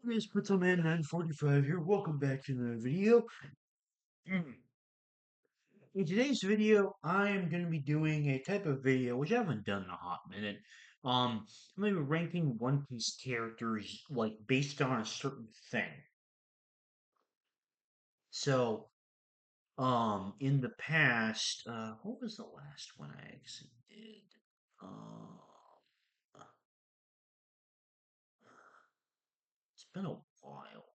It's Man 945 here. Welcome back to another video. In today's video, I am going to be doing a type of video which I haven't done in a hot minute. I'm going to be ranking One Piece characters like based on a certain thing. So, in the past, what was the last one I actually did? Uh, it's been a while.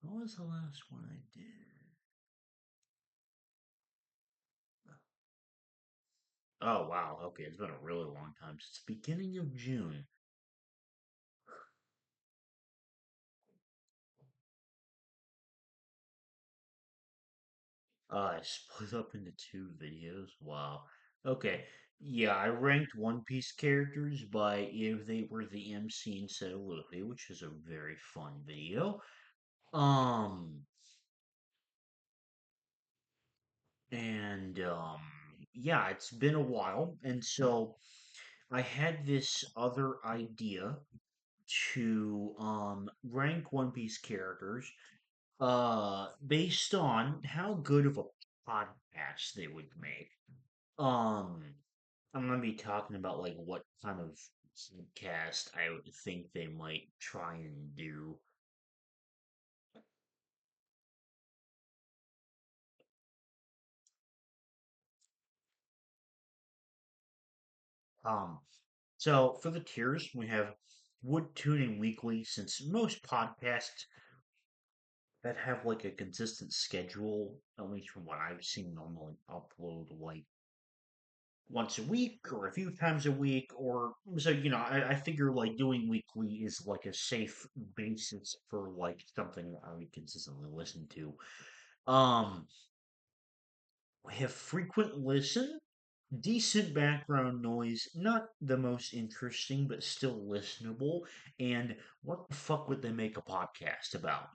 What was the last one I did? Oh wow, okay, it's been a really long time since the beginning of June. I split up into two videos. Wow. Okay. Yeah, I ranked One Piece characters by if they were the MC instead of Luffy, which is a very fun video. Um, and yeah, it's been a while, and so I had this other idea to rank One Piece characters based on how good of a podcast they would make. Um, I'm gonna be talking about like what kind of cast I would think they might try and do. Um, so for the tiers, we have Wood Tuning Weekly, since most podcasts that have like a consistent schedule, at least from what I've seen, normally upload like once a week or a few times a week, or so I figure like doing weekly is like a safe basis for like something that I would consistently listen to. Um, we have frequent listen, decent background noise, not the most interesting, but still listenable. And what the fuck would they make a podcast about?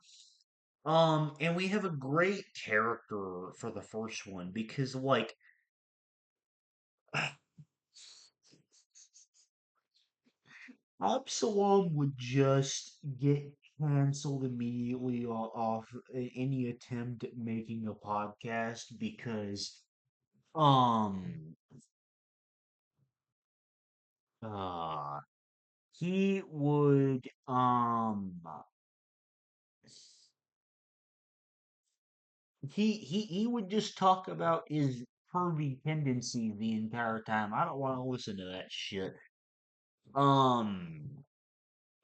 And we have a great character for the first one because, like, Absalom would just get canceled immediately off any attempt at making a podcast because, um, uh, he would he would just talk about his pervy tendencies the entire time. I don't want to listen to that shit. Um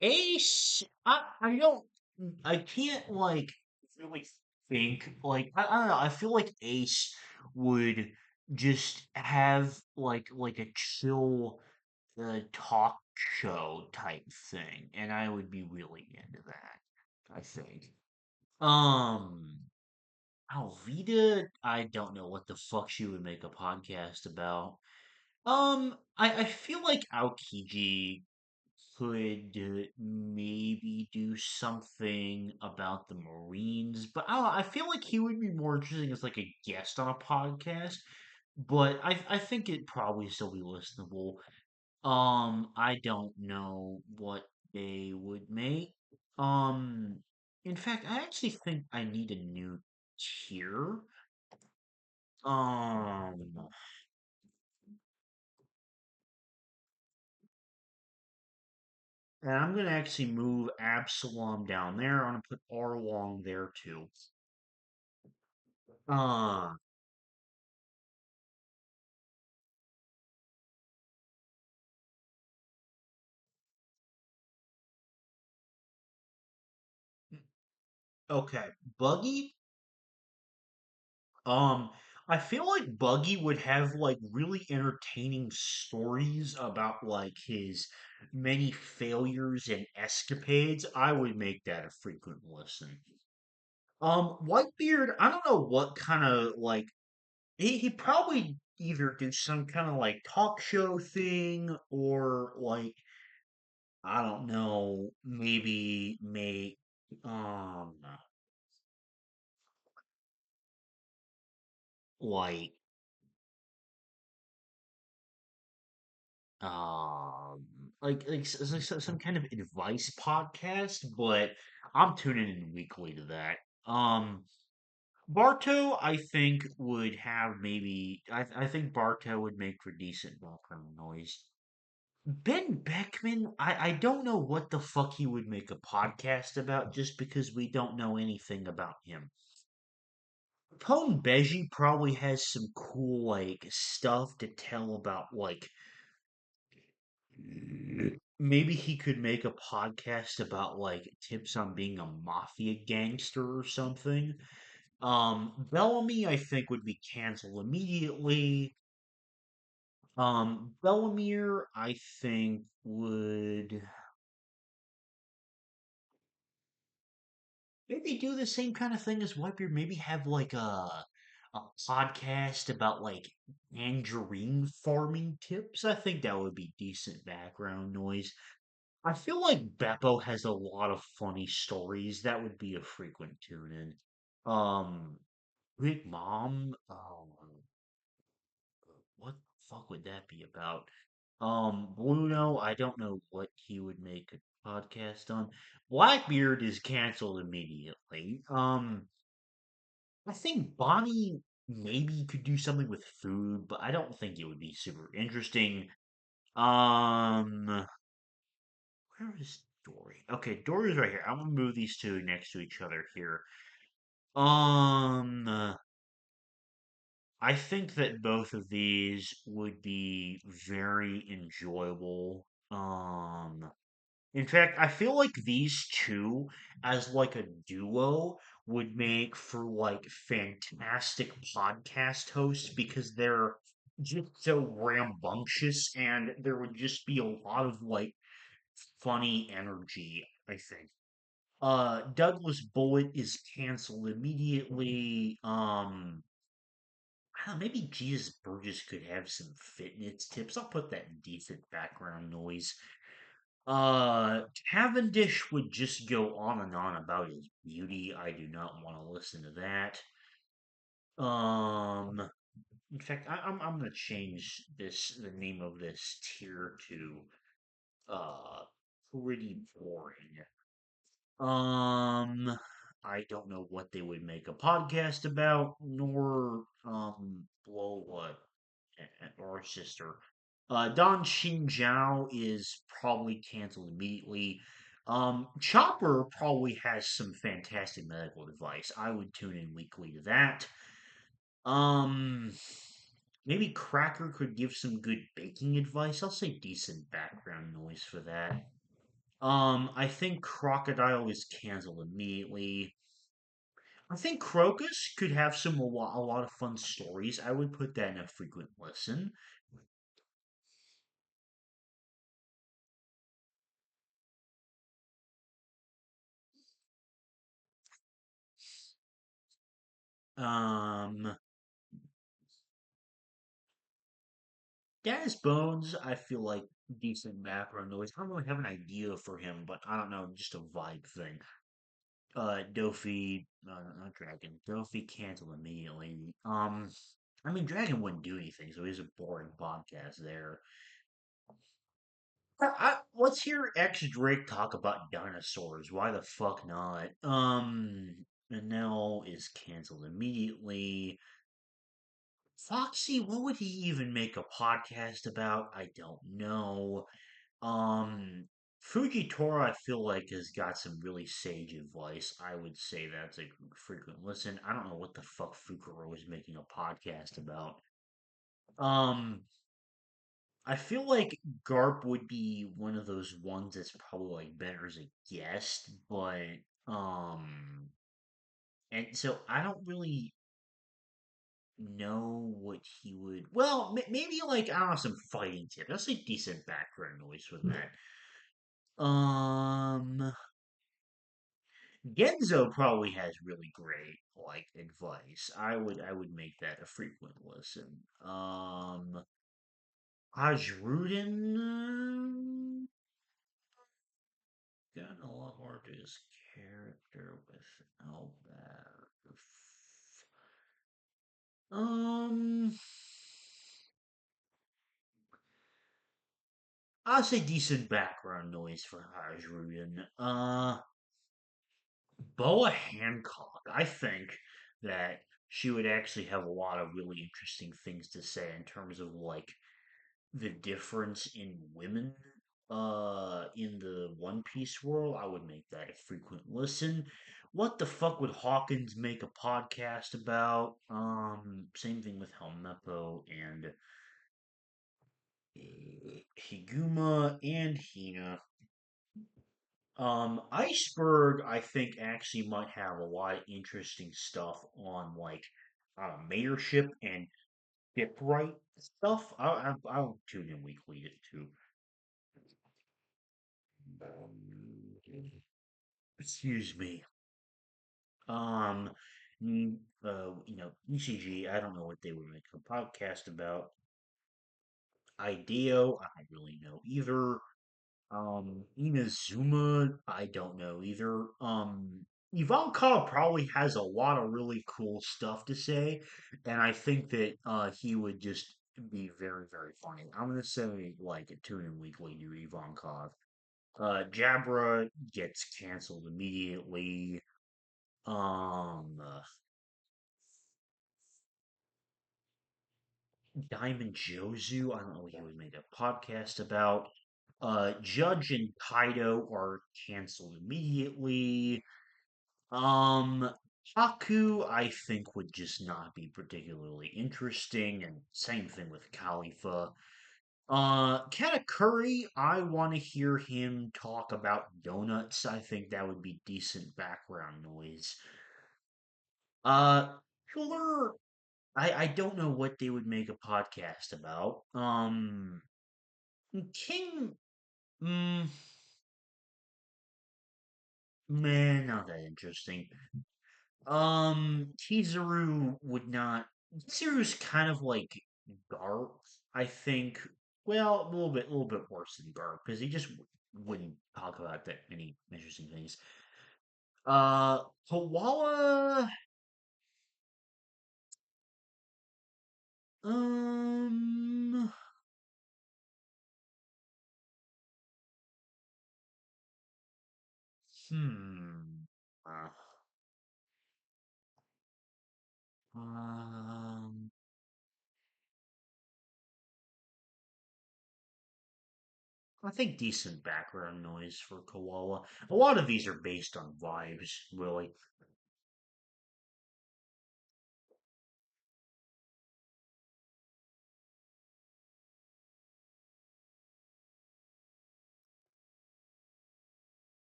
Ace, I can't like really think like I don't know. I feel like Ace would just have like a chill talk show type thing, and I would be really into that. I think. Um, Alvita, I don't know what the fuck she would make a podcast about. I feel like Aokiji could maybe do something about the Marines, but I don't know, I feel like he would be more interesting as like a guest on a podcast. But I think it'd probably still be listenable. I don't know what they would make. Um, in fact, I actually think I need a new tier. Um, and I'm gonna actually move Absalom down there. I'm gonna put Arlong there too. Uh, okay, Buggy. Um, I feel like Buggy would have like really entertaining stories about like his many failures and escapades. I would make that a frequent listen. Whitebeard, I don't know what kind of like he probably either do some kind of like talk show thing or like I don't know, maybe make um like some kind of advice podcast, but I'm tuning in weekly to that. Barto, I think would have maybe I think Barto would make for decent background noise. Ben Beckman, I don't know what the fuck he would make a podcast about just because we don't know anything about him. Tone Beji probably has some cool like stuff to tell about like maybe he could make a podcast about like tips on being a mafia gangster or something. Bellamy I think would be canceled immediately. Bellamere I think would maybe do the same kind of thing as Whitebeard. Maybe have like a podcast about like tangerine farming tips. I think that would be decent background noise. I feel like Beppo has a lot of funny stories. That would be a frequent tune in. Big Mom. What the fuck would that be about? Bruno. I don't know what he would make a podcast on. Blackbeard is canceled immediately. I think Bonnie maybe could do something with food, but I don't think it would be super interesting. Um, where is Dory? Okay, Dory's right here. I'm gonna move these two next to each other here. Um, I think that both of these would be very enjoyable. In fact, I feel like these two, as like a duo, would make for like fantastic podcast hosts because they're just so rambunctious and there would just be a lot of like funny energy, I think. Douglas Bullet is canceled immediately. I don't know, maybe Jesus Burgess could have some fitness tips. I'll put that in decent background noise. Cavendish would just go on and on about his beauty. I do not want to listen to that. Um, in fact, I'm gonna change the name of this tier to uh pretty boring. Um, I don't know what they would make a podcast about, nor blow what or sister. Don Xinjiao is probably canceled immediately. Chopper probably has some fantastic medical advice. I would tune in weekly to that. Um, maybe Cracker could give some good baking advice. I'll say decent background noise for that. I think Crocodile is canceled immediately. I think Crocus could have a lot of fun stories. I would put that in a frequent listen. Um, Dennis Bones, I feel like decent background noise. I don't really have an idea for him, but I don't know, just a vibe thing. Dofi, not Dragon. Dofi canceled immediately. I mean, Dragon wouldn't do anything, so he's a boring podcast there. Let's hear X Drake talk about dinosaurs. Why the fuck not? Manel is canceled immediately. Foxy, what would he even make a podcast about? I don't know. Um, Fujitora, I feel like has got some really sage advice. I would say that's a frequent listen. I don't know what the fuck Fukuro is making a podcast about. Um, I feel like Garp would be one of those ones that's probably like better as a guest, but and so I don't really know what he would. Well, maybe like I don't know some fighting tip. That's a decent background noise with that. Um, Genzo probably has really great like advice. I would make that a frequent listen. Ajrudin got a lot more to his character without that. Um, I'll say decent background noise for Hajruyan. Boa Hancock. I think that she would actually have a lot of really interesting things to say in terms of like the difference in women in the One Piece world. I would make that a frequent listen. What the fuck would Hawkins make a podcast about? Same thing with Helmeppo and Higuma and Hina. Iceberg, I think, actually might have a lot of interesting stuff on like mayorship and shipwright stuff. I'll tune in weekly too. Excuse me. Um, ECG. I don't know what they would make a podcast about. IDEO. I don't really know either. Inazuma, I don't know either. Ivankov probably has a lot of really cool stuff to say, and I think that he would just be very, very funny. I'm gonna say like a tune in weekly to Ivankov. Jabra gets canceled immediately. Um, Diamond Jozu, I don't know what he would make a podcast about. Judge and Kaido are canceled immediately. Um, Haku, I think, would just not be particularly interesting, and same thing with Khalifa. Katakuri, I want to hear him talk about donuts. I think that would be decent background noise. Uh, Killer, I don't know what they would make a podcast about. King, mm, man, not that interesting. Kizaru would not. Kizaru's kind of like Garp, I think. Well, a little bit worse than Garp because he just wouldn't talk about that many interesting things. Koala. Um, hmm. Uh, um, I think decent background noise for Koala. A lot of these are based on vibes, really.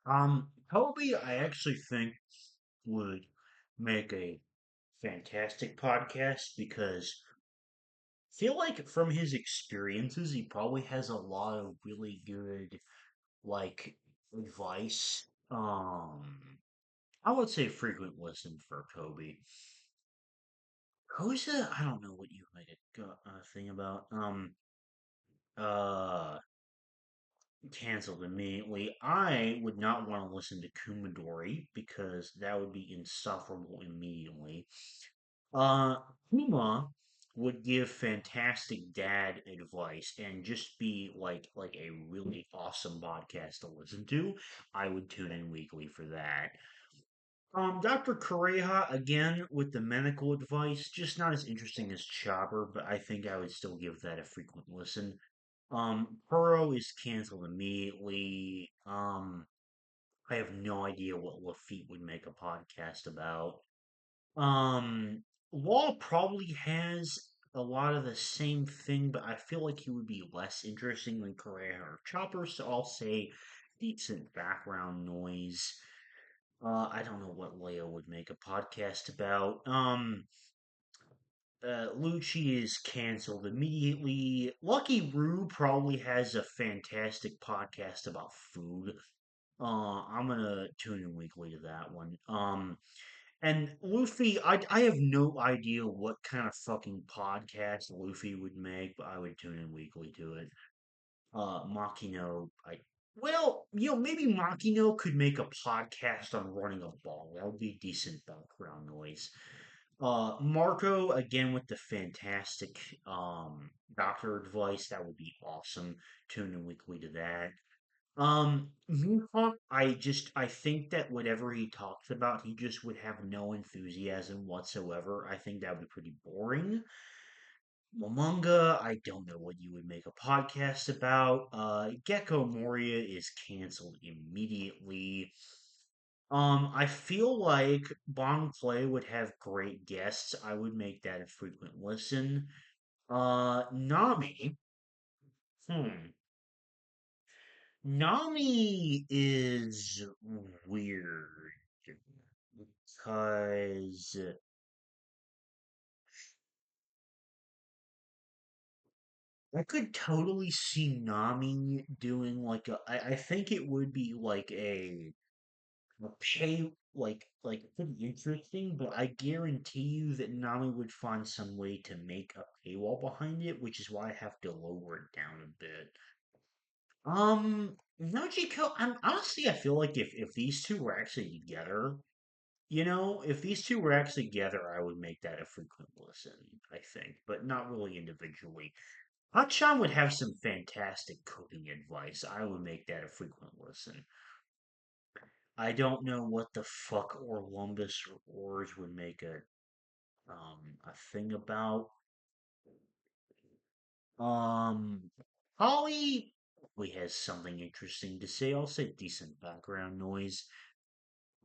Toby, I actually think would make a fantastic podcast because I feel like from his experiences, he probably has a lot of really good like advice. I would say frequent listen for Kobe. Koza, I don't know what you make a thing about. Uh, Canceled immediately. I would not want to listen to Kumadori because that would be insufferable immediately. Uh, Kuma would give fantastic dad advice and just be like a really awesome podcast to listen to. I would tune in weekly for that. Dr. Correja again with the medical advice, just not as interesting as Chopper, but I think I would still give that a frequent listen. Puro is canceled immediately. I have no idea what Lafitte would make a podcast about. Um, Law probably has a lot of the same thing, but I feel like he would be less interesting than Correa or Chopper, so I'll say decent background noise. I don't know what Leo would make a podcast about. Lucci is canceled immediately. Lucky Roo probably has a fantastic podcast about food. I'm gonna tune in weekly to that one. And Luffy, I have no idea what kind of fucking podcast Luffy would make, but I would tune in weekly to it. Makino, well, maybe Makino could make a podcast on running a ball. That would be decent background noise. Marco again with the fantastic doctor advice, that would be awesome. Tune in weekly to that. Mihawk, I think that whatever he talks about, he just would have no enthusiasm whatsoever. I think that would be pretty boring. Momonga, I don't know what you would make a podcast about. Gecko Moria is canceled immediately. I feel like Bon Clay would have great guests. I would make that a frequent listen. Nami. Hmm. Nami is weird because I could totally see Nami doing like I think it would be like a pay pretty interesting, but I guarantee you that Nami would find some way to make a paywall behind it, which is why I have to lower it down a bit. Nojiko, honestly, I feel like if these two were actually together, if these two were actually together, I would make that a frequent listen, I think, but not really individually. Hotchan would have some fantastic cooking advice. I would make that a frequent listen. I don't know what the fuck Orlumbus or Ors would make a thing about. Um Holly probably has something interesting to say. I'll say decent background noise.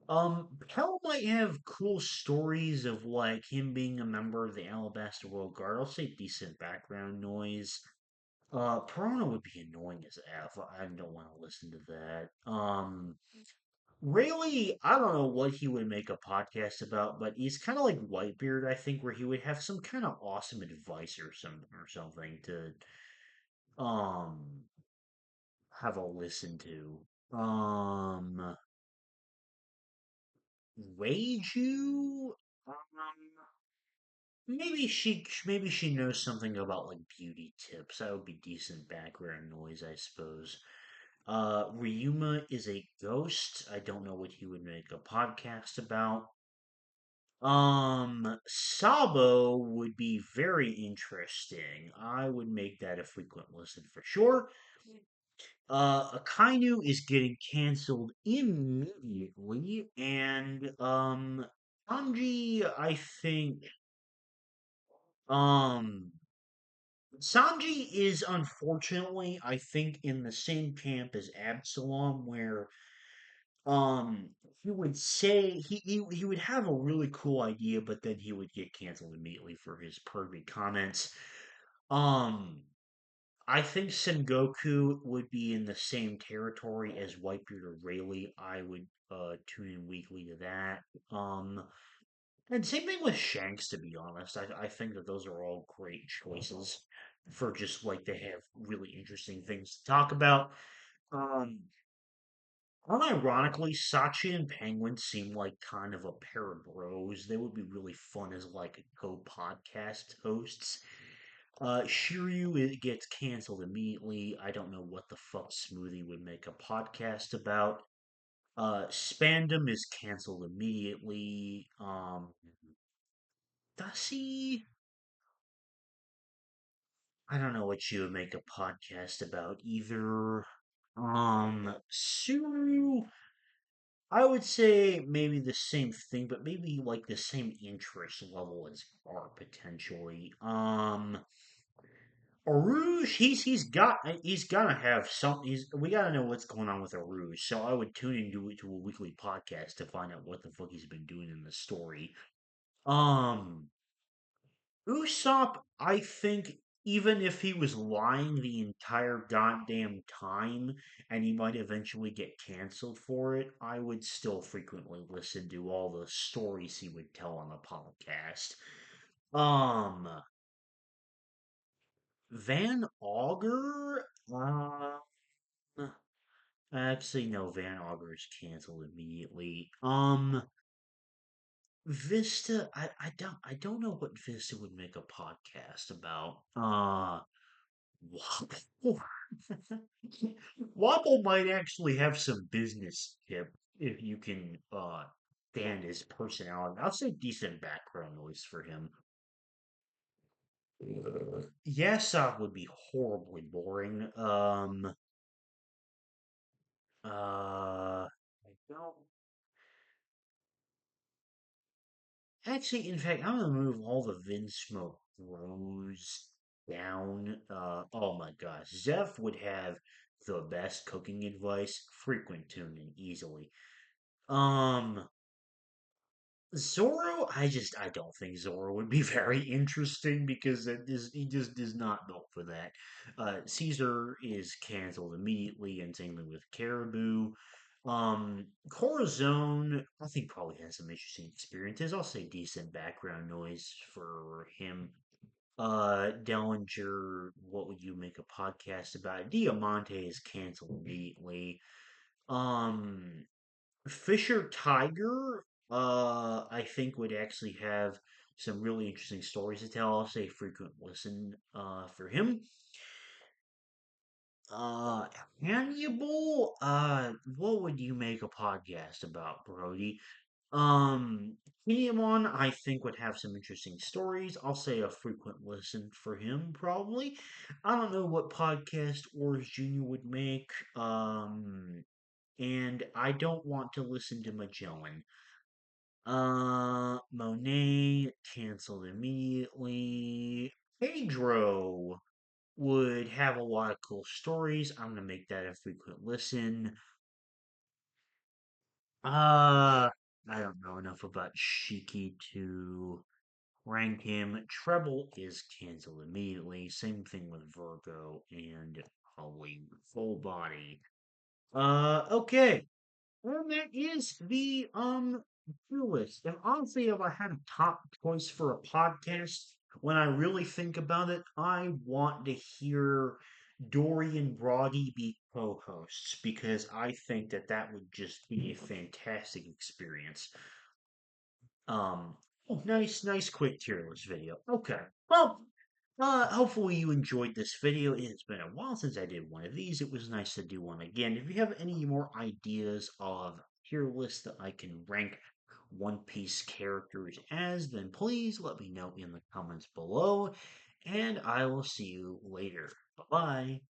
Kel might have cool stories of like him being a member of the Alabaster World Guard. I'll say decent background noise. Piranha would be annoying as F. I don't want to listen to that. Rayleigh, I don't know what he would make a podcast about, but he's kind of like Whitebeard, I think, where he would have some kind of awesome advice or something to um have a listen to. Reiju, maybe she knows something about like beauty tips. That would be decent background noise, I suppose. Ryuma is a ghost. I don't know what he would make a podcast about. Sabo would be very interesting. I would make that a frequent listen for sure. Akainu is getting canceled immediately, and Sanji, I think, um, Sanji is unfortunately, I think, in the same camp as Absalom, where um he would say he would have a really cool idea, but then he would get canceled immediately for his pervy comments. Um, I think Sengoku would be in the same territory as Whitebeard or Rayleigh. I would tune in weekly to that. And same thing with Shanks, to be honest. I think that those are all great choices for just like they have really interesting things to talk about. Um, Unironically, Sachi and Penguin seem like kind of a pair of bros. They would be really fun as like co-podcast hosts. Shiryu gets canceled immediately. I don't know what the fuck Smoothie would make a podcast about. Spandam is canceled immediately. Dusty, I don't know what you would make a podcast about either. Suru, I would say maybe the same thing, but maybe like the same interest level as R potentially. Aruj, he's gotta have some. We gotta know what's going on with Aruj. So I would tune into a weekly podcast to find out what the fuck he's been doing in the story. Um, Usopp, I think even if he was lying the entire goddamn time and he might eventually get canceled for it, I would still frequently listen to all the stories he would tell on the podcast. Um, Van Augur, actually, no, Van Augur is canceled immediately. Vista, I don't know what Vista would make a podcast about. Wobble. Wobble might actually have some business tip if you can stand his personality. I'll say decent background noise for him. Yasop would be horribly boring. I don't actually. In fact, I'm gonna move all the Vinsmoke Bros down. Oh my gosh, Zeph would have the best cooking advice. Frequent tuning easily. Um, Zoro, I don't think Zoro would be very interesting because he just is not built for that. Caesar is canceled immediately, and same thing with Caribou. Corazon, I think probably has some interesting experiences. I'll say decent background noise for him. Dellinger, what would you make a podcast about? Diamante is canceled immediately. Um, Fisher Tiger, I think would actually have some really interesting stories to tell. I'll say frequent listen, for him. Uh, Hannibal, what would you make a podcast about, Brody? Um, Kinemon, I think would have some interesting stories. I'll say a frequent listen for him, probably. I don't know what podcast Orange Jr. would make. And I don't want to listen to Magellan. Monet canceled immediately. Pedro would have a lot of cool stories. I'm gonna make that a frequent listen. I don't know enough about Shiki to rank him. Treble is canceled immediately. Same thing with Virgo and Halloween Full Body. Okay. Well, that is the tier list. And honestly, if I had a top choice for a podcast, when I really think about it, I want to hear Dory and Brody be co-hosts because I think that that would just be a fantastic experience. Oh, nice, quick tier list video. Okay. Well, hopefully you enjoyed this video. It's been a while since I did one of these. It was nice to do one again. If you have any more ideas of tier lists that I can rank One Piece characters as, then please let me know in the comments below, and I will see you later. Bye-bye.